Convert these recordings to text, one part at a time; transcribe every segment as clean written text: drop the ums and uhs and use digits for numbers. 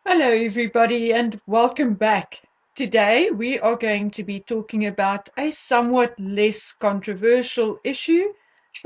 Hello, everybody, and welcome back. Today, we are going to be talking about a somewhat less controversial issue,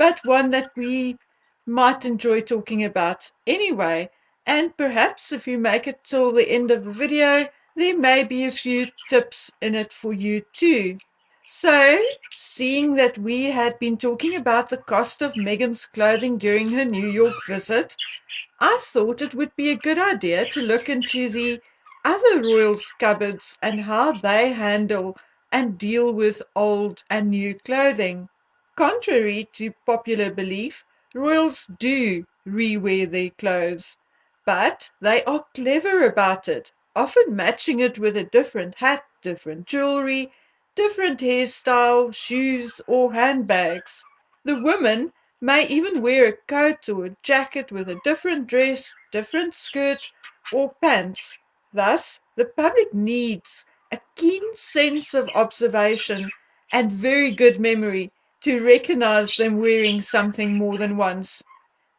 but one that we might enjoy talking about anyway. And perhaps if you make it till the end of the video, there may be a few tips in it for you too. So, seeing that we had been talking about the cost of Meghan's clothing during her New York visit, I thought it would be a good idea to look into the other royals' cupboards and how they handle and deal with old and new clothing. Contrary to popular belief, royals do rewear their clothes, but they are clever about it, often matching it with a different hat, different jewelry, different hairstyle, shoes, or handbags. The women may even wear a coat or a jacket with a different dress, different skirt, or pants. Thus, the public needs a keen sense of observation and very good memory to recognize them wearing something more than once.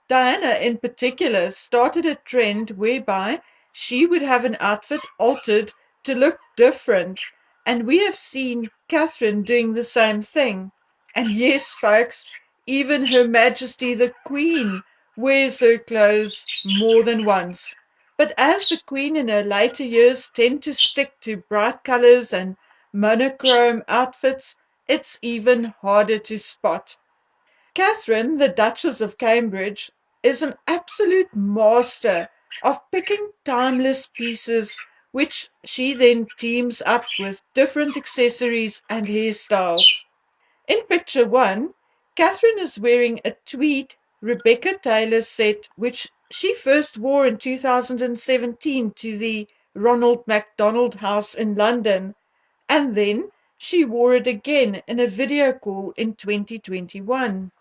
Diana, in particular, started a trend whereby she would have an outfit altered to look different, and we have seen Catherine doing the same thing. And yes, folks, even Her Majesty the Queen wears her clothes more than once. But as the Queen in her later years tend to stick to bright colors and monochrome outfits, it's even harder to spot. Catherine, the Duchess of Cambridge, is an absolute master of picking timeless pieces which she then teams up with different accessories and hairstyles. In picture one, Catherine is wearing a tweed Rebecca Taylor set which she first wore in 2017 to the Ronald MacDonald House in London, and then she wore it again in a video call in 2021.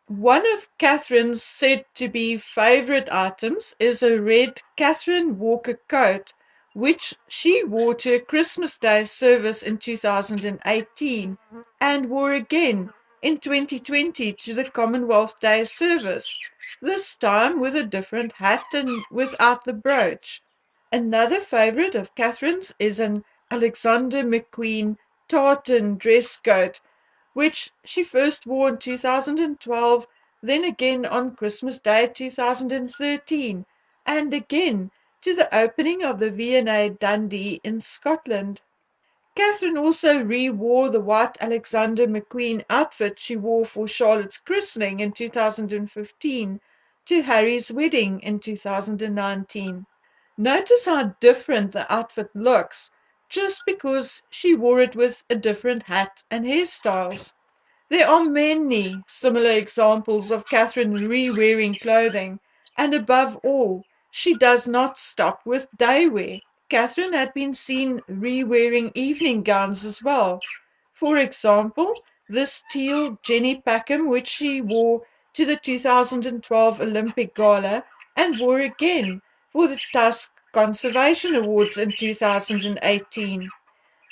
One of Catherine's said to be favorite items is a red Catherine Walker coat, which she wore to a Christmas Day service in 2018 and wore again in 2020 to the Commonwealth Day service, this time with a different hat and without the brooch. Another favorite of Catherine's is an Alexander McQueen tartan dress coat which she first wore in 2012, then again on Christmas Day 2013, and again to the opening of the V&A Dundee in Scotland. Catherine also re-wore the white Alexander McQueen outfit she wore for Charlotte's christening in 2015 to Harry's wedding in 2019. Notice how different the outfit looks just because she wore it with a different hat and hairstyles. There are many similar examples of Catherine re-wearing clothing, and above all, she does not stop with day wear. Catherine had been seen re-wearing evening gowns as well. For example, this teal Jenny Packham, which she wore to the 2012 Olympic Gala and wore again for the Tusk Conservation Awards in 2018.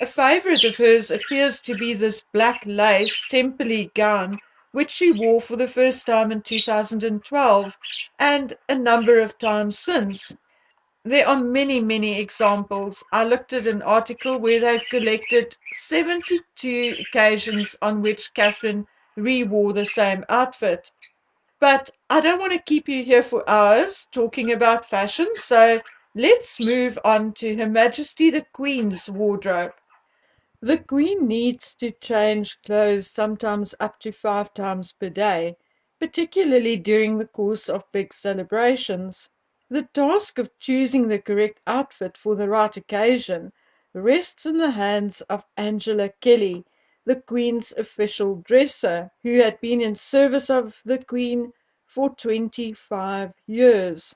A favorite of hers appears to be this black lace temple gown, which she wore for the first time in 2012 and a number of times since. There are many, many examples. I looked at an article where they've collected 72 occasions on which Catherine re-wore the same outfit. But I don't want to keep you here for hours talking about fashion, so let's move on to Her Majesty the Queen's wardrobe. The Queen needs to change clothes sometimes up to 5 times per day, particularly during the course of big celebrations. The task of choosing the correct outfit for the right occasion rests in the hands of Angela Kelly, the Queen's official dresser, who had been in service of the Queen for 25 years.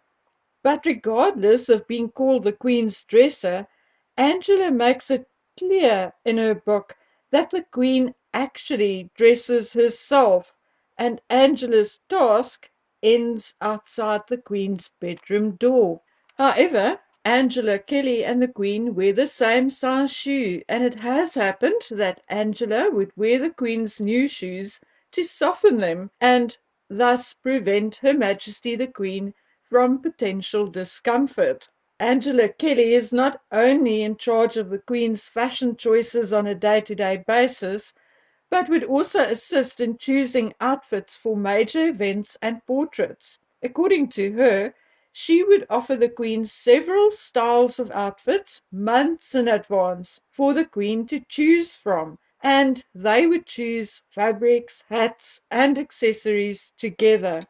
But regardless of being called the Queen's dresser, Angela makes it clear in her book that the Queen actually dresses herself, and Angela's task ends outside the Queen's bedroom door. However, Angela Kelly and the Queen wear the same size shoe, and it has happened that Angela would wear the Queen's new shoes to soften them and thus prevent Her Majesty the Queen from potential discomfort. Angela Kelly is not only in charge of the Queen's fashion choices on a day-to-day basis, but would also assist in choosing outfits for major events and portraits. According to her, she would offer the Queen several styles of outfits months in advance for the Queen to choose from, and they would choose fabrics, hats, and accessories together.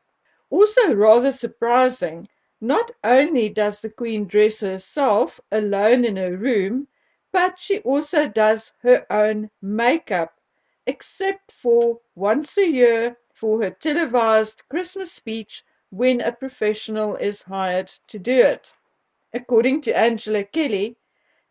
Also, rather surprising, not only does the Queen dress herself alone in her room, but she also does her own makeup, except for once a year for her televised Christmas speech when a professional is hired to do it. According to Angela Kelly,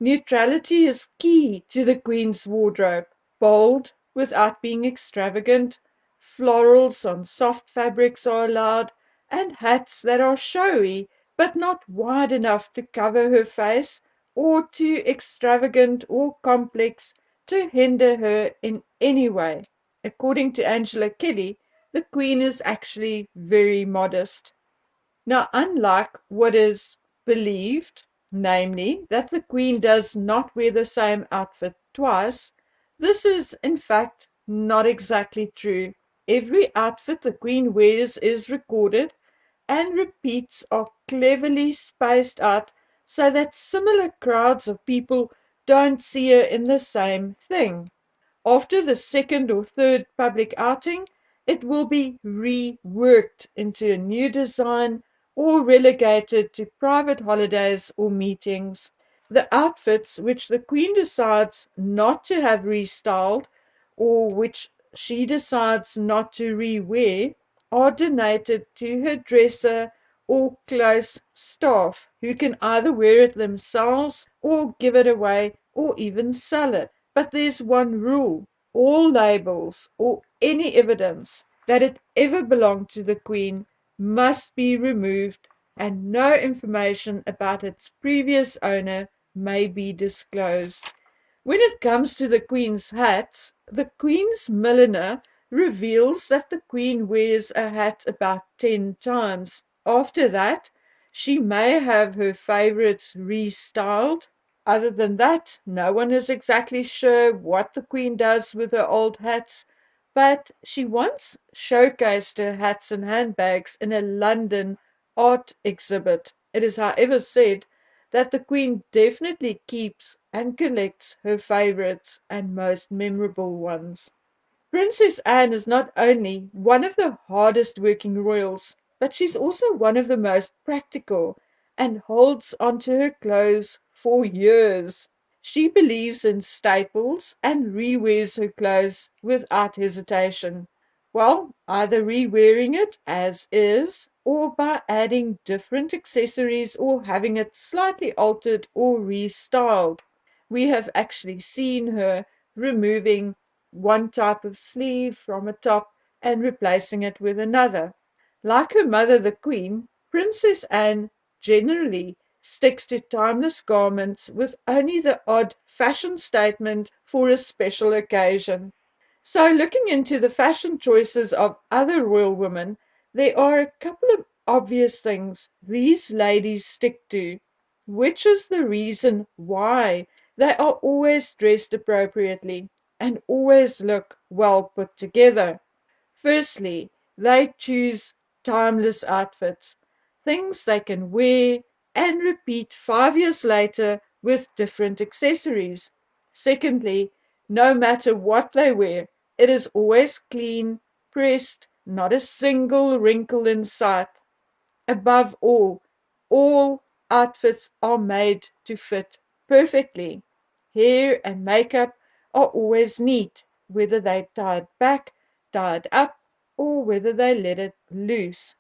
neutrality is key to the Queen's wardrobe. Bold without being extravagant, florals on soft fabrics are allowed, and hats that are showy but not wide enough to cover her face or too extravagant or complex to hinder her in any way. According to Angela Kelly, the Queen is actually very modest. Now, unlike what is believed, namely that the Queen does not wear the same outfit twice, this is in fact not exactly true. Every outfit the Queen wears is recorded, and repeats are cleverly spaced out so that similar crowds of people don't see her in the same thing. After the second or third public outing, it will be reworked into a new design or relegated to private holidays or meetings. The outfits which the Queen decides not to have restyled or which she decides not to rewear are donated to her dresser or close staff, who can either wear it themselves or give it away or even sell it. But there's one rule: all labels or any evidence that it ever belonged to the Queen must be removed, and no information about its previous owner may be disclosed. When it comes to the Queen's hats, the Queen's milliner reveals that the Queen wears a hat about 10 times. After that, she may have her favorites restyled. Other than that, no one is exactly sure what the Queen does with her old hats, but she once showcased her hats and handbags in a London art exhibit. It is, however, said that the Queen definitely keeps and collects her favorites and most memorable ones. Princess Anne is not only one of the hardest working royals, but she's also one of the most practical and holds onto her clothes for years. She believes in staples and rewears her clothes without hesitation. Well, either rewearing it as is or by adding different accessories or having it slightly altered or restyled. We have actually seen her removing one type of sleeve from a top and replacing it with another. Like her mother, the Queen, Princess Anne generally sticks to timeless garments with only the odd fashion statement for a special occasion. So, looking into the fashion choices of other royal women, there are a couple of obvious things these ladies stick to, which is the reason why they are always dressed appropriately and always look well put together. Firstly, they choose timeless outfits, things they can wear and repeat 5 years later with different accessories. Secondly, no matter what they wear, it is always clean, pressed, not a single wrinkle in sight. Above all outfits are made to fit perfectly. Hair and makeup are always neat, whether they tied back, tied up, or whether they let it loose.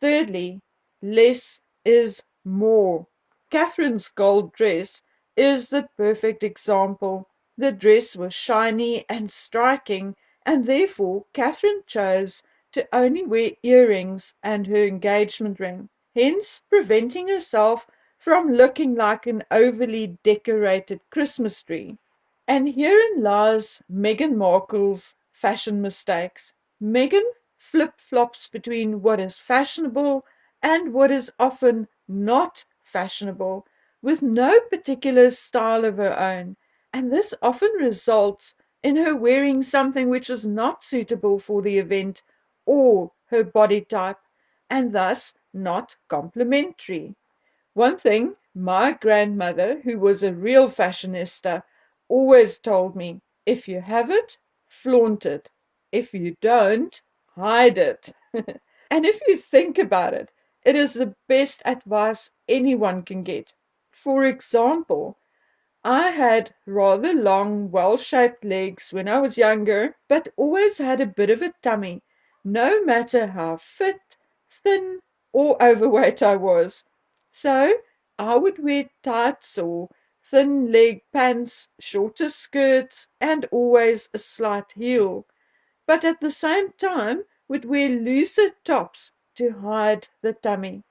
Thirdly, less is more. Catherine's gold dress is the perfect example. The dress was shiny and striking, and therefore Catherine chose to only wear earrings and her engagement ring, hence preventing herself from looking like an overly decorated Christmas tree. And herein lies Meghan Markle's fashion mistakes. Meghan flip-flops between what is fashionable and what is often not fashionable, with no particular style of her own, and this often results in her wearing something which is not suitable for the event or her body type, and thus not complimentary. One thing my grandmother, who was a real fashionista, always told me: if you have it, flaunt it. If you don't, hide it. And if you think about it, it is the best advice anyone can get. For example, I had rather long, well shaped legs when I was younger, but always had a bit of a tummy, no matter how fit, thin, or overweight I was. So I would wear tights or thin leg pants, shorter skirts, and always a slight heel, but at the same time would wear looser tops to hide the tummy.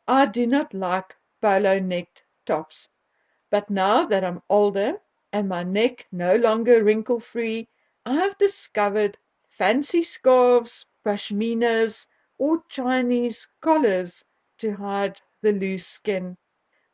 I do not like polo necked tops. But now that I'm older and my neck no longer wrinkle free, I have discovered fancy scarves, pashminas, or Chinese collars to hide the loose skin.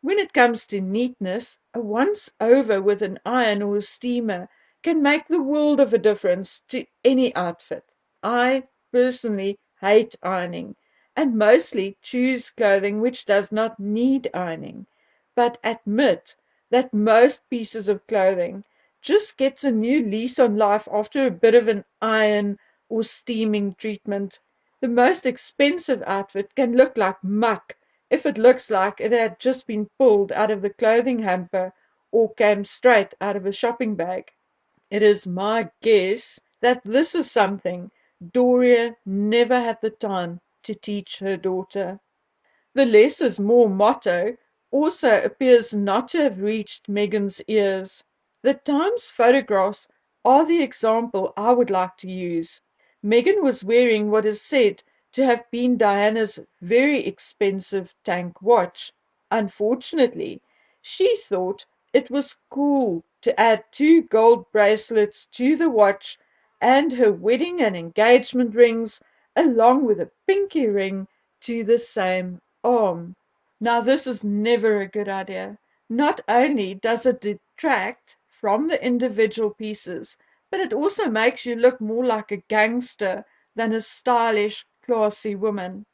When it comes to neatness, a once over with an iron or a steamer can make the world of a difference to any outfit. I personally hate ironing and mostly choose clothing which does not need ironing, but admit that most pieces of clothing just gets a new lease on life after a bit of an iron or steaming treatment. The most expensive outfit can look like muck if it looks like it had just been pulled out of the clothing hamper or came straight out of a shopping bag. It is my guess that this is something Doria never had the time to teach her daughter. The less is more motto also appears not to have reached Meghan's ears. The Times photographs are the example I would like to use. Meghan was wearing what is said to have been Diana's very expensive tank watch. Unfortunately, she thought it was cool to add two gold bracelets to the watch and her wedding and engagement rings, along with a pinky ring to the same arm. Now, this is never a good idea. Not only does it detract from the individual pieces, but it also makes you look more like a gangster than a stylish, classy woman.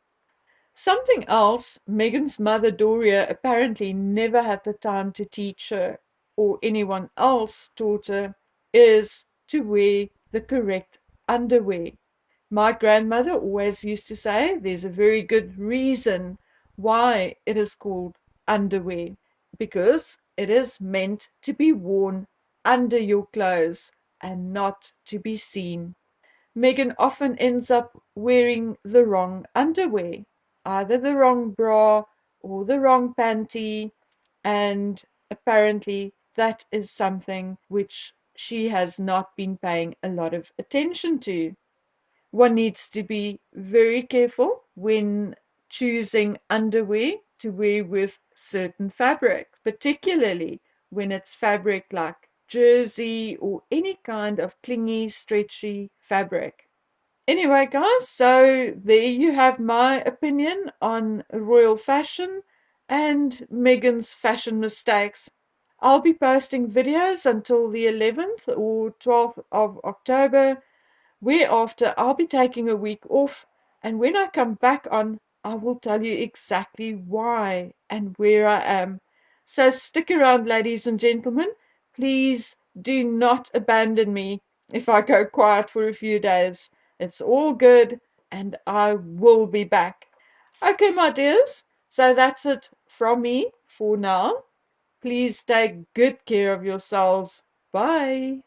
Something else Meghan's mother Doria apparently never had the time to teach her, or anyone else taught her, is to wear the correct underwear. My grandmother always used to say there's a very good reason why it is called underwear, because it is meant to be worn under your clothes and not to be seen. Meghan often ends up wearing the wrong underwear, either the wrong bra or the wrong panty, and apparently that is something which she has not been paying a lot of attention to. One needs to be very careful when choosing underwear to wear with certain fabric, particularly when it's fabric like jersey or any kind of clingy, stretchy fabric. Anyway, guys, so there you have my opinion on royal fashion and Meghan's fashion mistakes. I'll be posting videos until the 11th or 12th of October. Whereafter I'll be taking a week off, and when I come back on, I will tell you exactly why and where I am. So stick around, ladies and gentlemen. Please do not abandon me if I go quiet for a few days. It's all good, and I will be back. Okay, my dears, so that's it from me for now. Please take good care of yourselves. Bye.